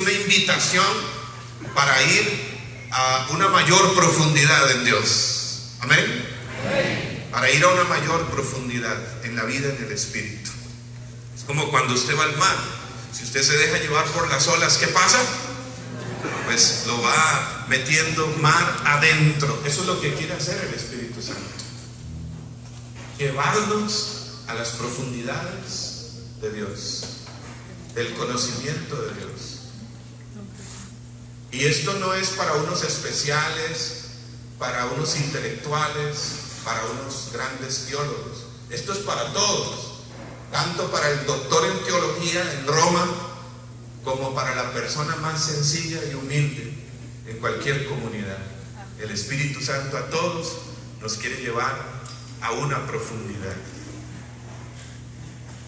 una invitación para ir a una mayor profundidad en Dios. Amén. Para ir a una mayor profundidad en la vida en el Espíritu. Es como cuando usted va al mar. Si usted se deja llevar por las olas, ¿qué pasa? Pues lo va metiendo mar adentro. Eso es lo que quiere hacer el Espíritu Santo. Llevarnos a las profundidades de Dios, del conocimiento de Dios. Y esto no es para unos especiales, para unos intelectuales, para unos grandes teólogos. Esto es para todos, tanto para el doctor en teología en Roma, como para la persona más sencilla y humilde en cualquier comunidad. El Espíritu Santo a todos nos quiere llevar a una profundidad.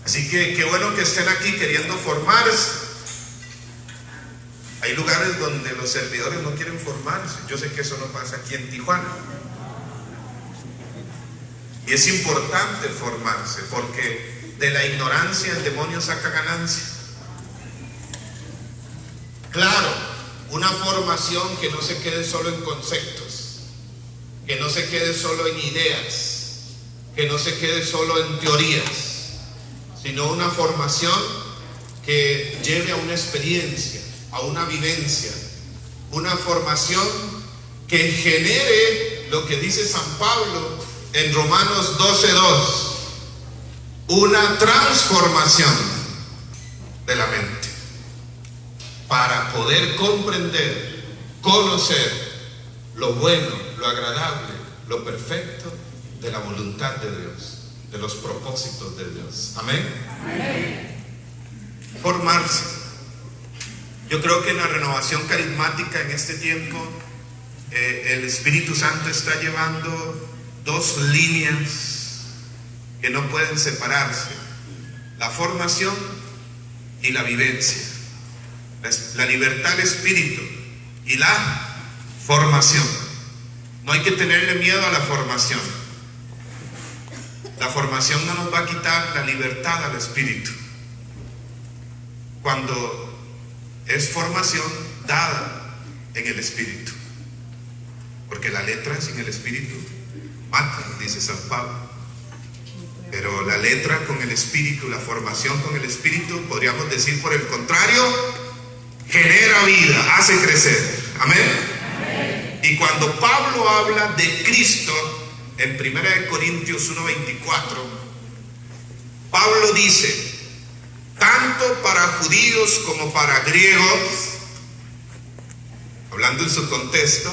Así que qué bueno que estén aquí queriendo formarse. Hay lugares donde los servidores no quieren formarse. Yo sé que eso no pasa aquí en Tijuana. Y es importante formarse, porque de la ignorancia el demonio saca ganancia. Claro, una formación que no se quede solo en conceptos, que no se quede solo en ideas, que no se quede solo en teorías, sino una formación que lleve a una experiencia, a una vivencia, una formación que genere lo que dice San Pablo en Romanos 12:2, una transformación de la mente, para poder comprender, conocer lo bueno, lo agradable, lo perfecto de la voluntad de Dios, de los propósitos de Dios. Amén. Amén. Formarse. Yo creo que en la renovación carismática en este tiempo el Espíritu Santo está llevando dos líneas que no pueden separarse: la formación y la vivencia. La libertad del Espíritu y la formación. No hay que tenerle miedo a la formación. La formación no nos va a quitar la libertad al Espíritu. Cuando es formación dada en el Espíritu. Porque la letra sin el Espíritu mata, dice San Pablo. Pero la letra con el Espíritu, la formación con el Espíritu, podríamos decir por el contrario, genera vida, hace crecer. Amén. Amén. Y cuando Pablo habla de Cristo en 1 Corintios 1:24, Pablo dice: tanto para judíos como para griegos, hablando en su contexto,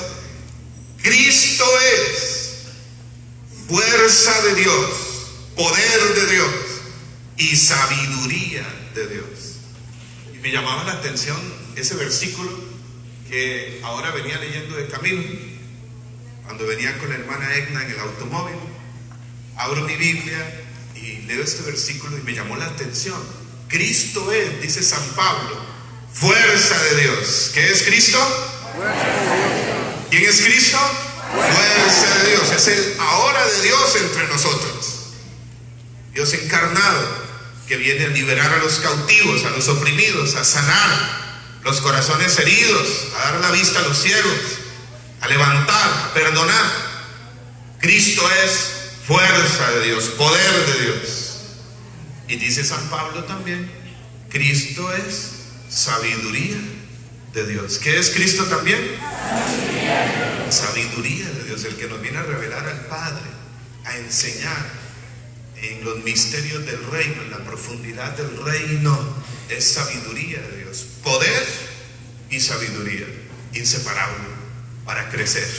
Cristo es fuerza de Dios, poder de Dios y sabiduría de Dios. Y me llamaba la atención ese versículo que ahora venía leyendo de camino, cuando venía con la hermana Egna en el automóvil. Abro mi Biblia y leo este versículo y me llamó la atención. Cristo es, dice San Pablo, fuerza de Dios. ¿Qué es Cristo? Fuerza de Dios. ¿Quién es Cristo? Fuerza de Dios. Es el ahora de Dios entre nosotros. Dios encarnado, que viene a liberar a los cautivos, a los oprimidos, a sanar los corazones heridos, a dar la vista a los ciegos, a levantar, a perdonar. Cristo es fuerza de Dios, poder de Dios. Y dice San Pablo también, Cristo es sabiduría de Dios. ¿Qué es Cristo también? Sabiduría de Dios, el que nos viene a revelar al Padre, a enseñar en los misterios del reino, en la profundidad del reino. Es sabiduría de Dios, poder y sabiduría, inseparable para crecer.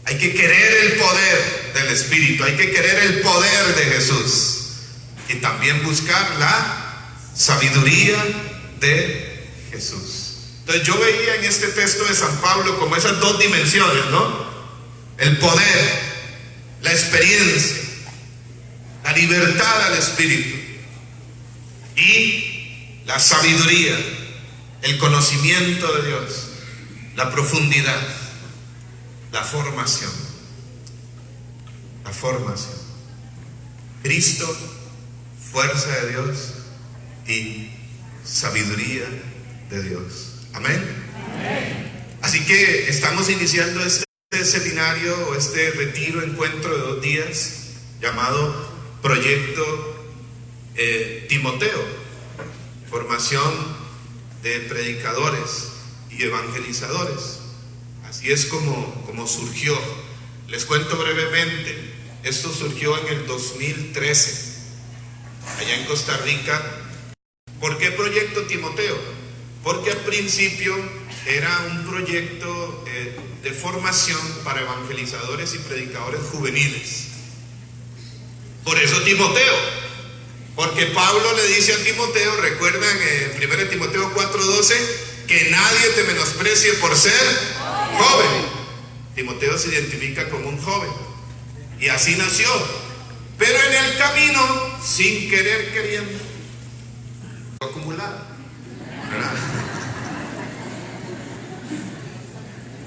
Hay que querer el poder del Espíritu, hay que querer el poder de Jesús. Y también buscar la sabiduría de Jesús. Entonces yo veía en este texto de San Pablo como esas dos dimensiones, ¿no? El poder, la experiencia, la libertad al Espíritu y la sabiduría, el conocimiento de Dios, la profundidad, la formación. La formación. Cristo, fuerza de Dios y sabiduría de Dios. Amén. Así que estamos iniciando este seminario o este retiro, encuentro de 2 días llamado Proyecto Timoteo, formación de predicadores y evangelizadores. Así es como surgió. Les cuento brevemente. Esto surgió en el 2013 allá en Costa Rica. ¿Por qué Proyecto Timoteo? Porque al principio era un proyecto de formación para evangelizadores y predicadores juveniles. Por eso Timoteo, porque Pablo le dice a Timoteo, recuerdan en 1 Timoteo 4:12, que nadie te menosprecie por ser joven. Timoteo se identifica como un joven y así nació, pero en el camino, sin querer queriendo, acumulado, ¿verdad?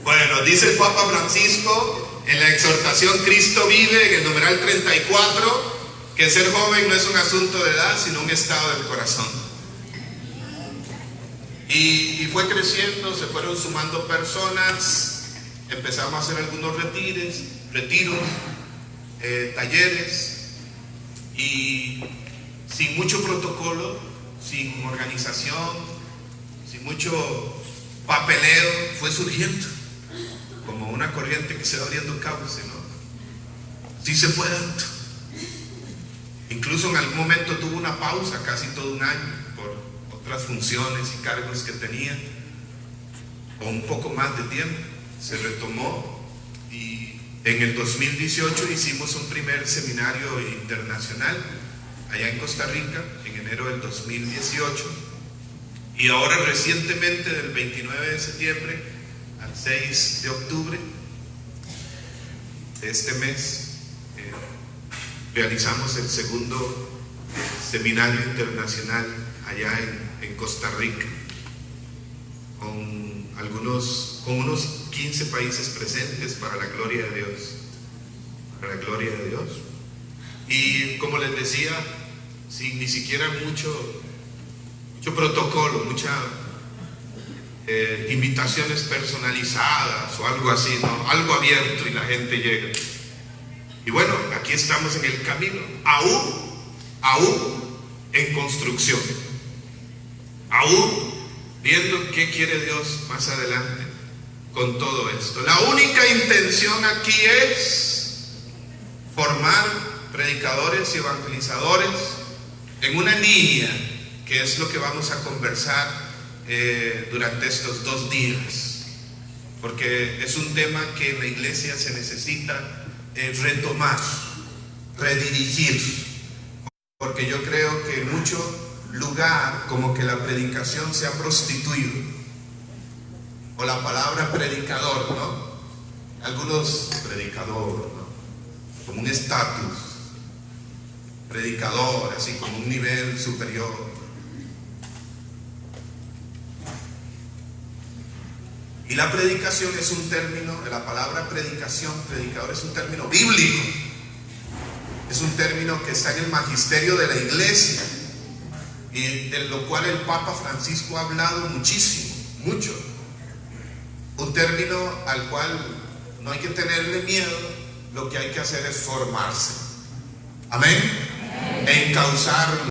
Bueno, dice el Papa Francisco en la exhortación Cristo vive, en el numeral 34, que ser joven no es un asunto de edad, sino un estado del corazón. Y fue creciendo, se fueron sumando personas, empezamos a hacer algunos retiros, talleres, y sin mucho protocolo, sin organización, sin mucho papeleo, fue surgiendo como una corriente que se va abriendo cauce, ¿no? Sí se fue dando. Incluso en algún momento tuvo una pausa, casi todo un año, por otras funciones y cargos que tenía, o un poco más de tiempo. Se retomó y en el 2018 hicimos un primer seminario internacional allá en Costa Rica, en enero del 2018, y ahora recientemente, del 29 de septiembre al 6 de octubre de este mes, realizamos el segundo seminario internacional allá en Costa Rica, con unos 15 países presentes, para la gloria de Dios, para la gloria de Dios. Y como les decía, sin ni siquiera mucho protocolo, muchas invitaciones personalizadas o algo así, ¿no? Algo abierto y la gente llega. Y bueno, aquí estamos en el camino, aún en construcción, aún viendo qué quiere Dios más adelante con todo esto. La única intención aquí es formar predicadores y evangelizadores en una línea, que es lo que vamos a conversar durante estos 2 días, porque es un tema que en la iglesia se necesita retomar, redirigir, porque yo creo que en mucho lugar como que la predicación se ha prostituido, o la palabra predicador, ¿no? Algunos predicador, ¿no? Como un estatus, predicador, así como un nivel superior. Y la predicación es un término, la palabra predicación, predicador, es un término bíblico. Es un término que está en el magisterio de la iglesia, y de lo cual el Papa Francisco ha hablado muchísimo, mucho. Un término al cual no hay que tenerle miedo, lo que hay que hacer es formarse. Amén. Encauzarlo.